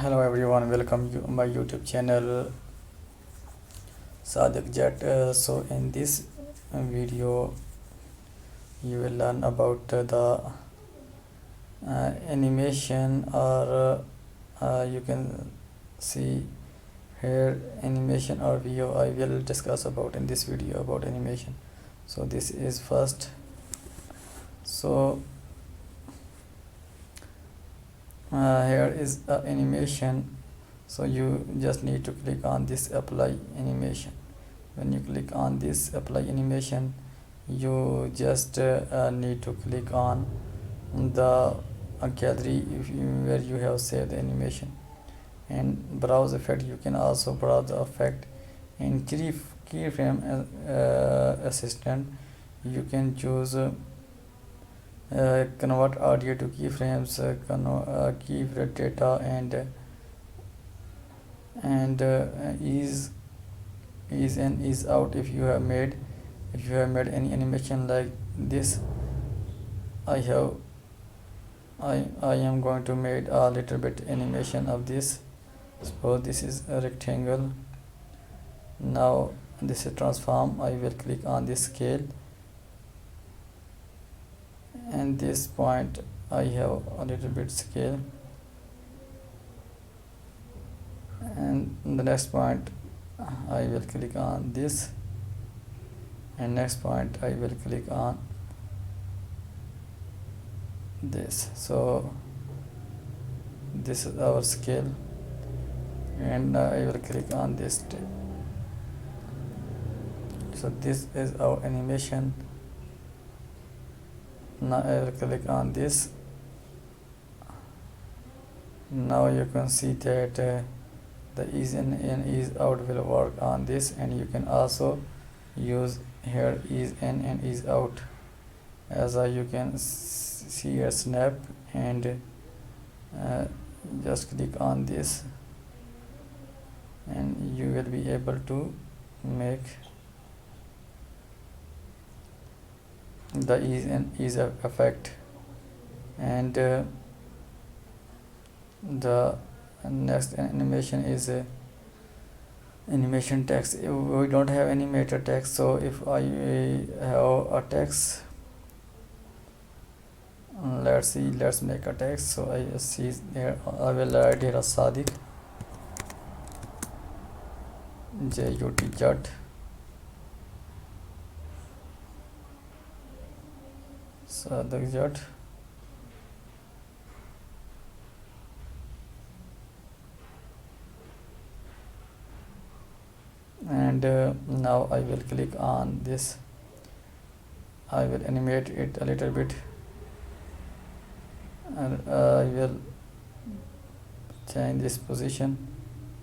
Hello everyone, welcome to my YouTube channel Sadiq Jet. So in this video you will learn about the animation, or you can see here animation or VO. I will discuss about in this video about animation. So this is first. So here is animation. So you just need to click on this apply animation. When you click on this apply animation, you just need to click on the gallery where you have saved the animation, and browse effect. You can also browse the effect in keyframe assistant. You can choose convert audio to keyframes, keyframe data, and ease in, ease out. If you have made any animation like this, I am going to make a little bit animation of this. Suppose this is a rectangle. Now this is transform. I will click on this scale, and this point I have a little bit scale, and the next point I will click on this, and next point I will click on this. So this is our scale, and I will click on this tip. So this is our animation. Now I will click on this. Now you can see that the ease in and ease out will work on this, and you can also use here ease in and ease out, as you can see a snap, and just click on this, and you will be able to make the ease and ease effect. And the next animation is animation text. We don't have animator text, so if I have a text, let's make a text. So I see here, I will write here a Sadiq Jut Sadiq Jut. And now I will click on this. I will animate it a little bit, and I will change this position,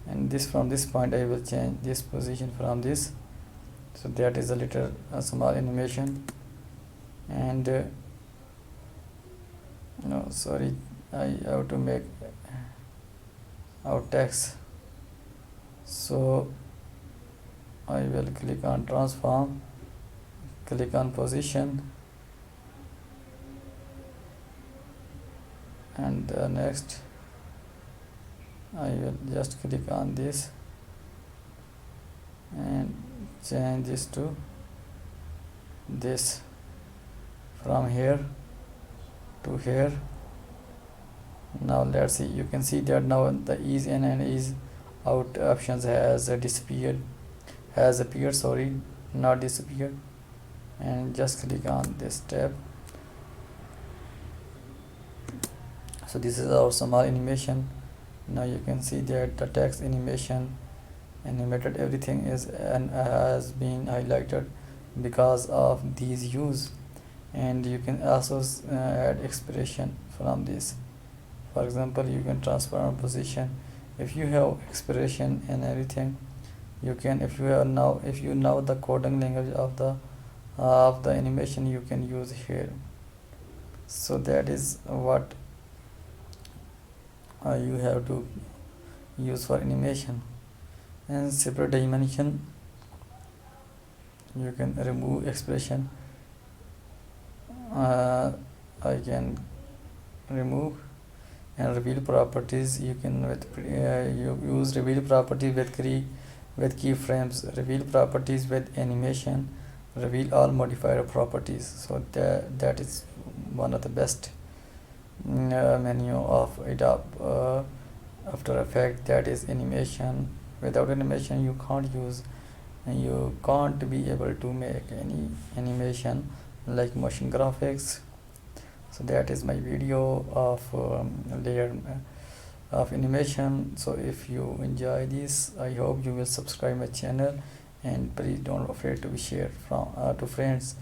and this from this point I will change this position from this. So that is a little small animation. And no, sorry, I have to make out text. So I will click on transform, click on position, and next I will just click on this and change this to this, from here to here. Now let's see. You can see that now the ease in and ease out options has appeared, sorry, not disappeared. And just click on this tab. So this is our small animation. Now you can see that the text animation animated, everything is and has been highlighted because of these use. And you can also add expression from this. For example, you can transform position. If you have expression and everything, you can, if you know the coding language of the animation, you can use here. So that is what you have to use for animation. And separate dimension, you can remove expression. I can remove, And reveal properties, you can you use reveal properties with keyframes, reveal properties with animation, reveal all modifier properties. So that is one of the best menu of Adobe After Effects, that is animation. Without animation you can't be able to make any animation like motion graphics. So that is my video of layer of animation. So if you enjoy this, I hope you will subscribe my channel, and please don't afraid to be shared from to friends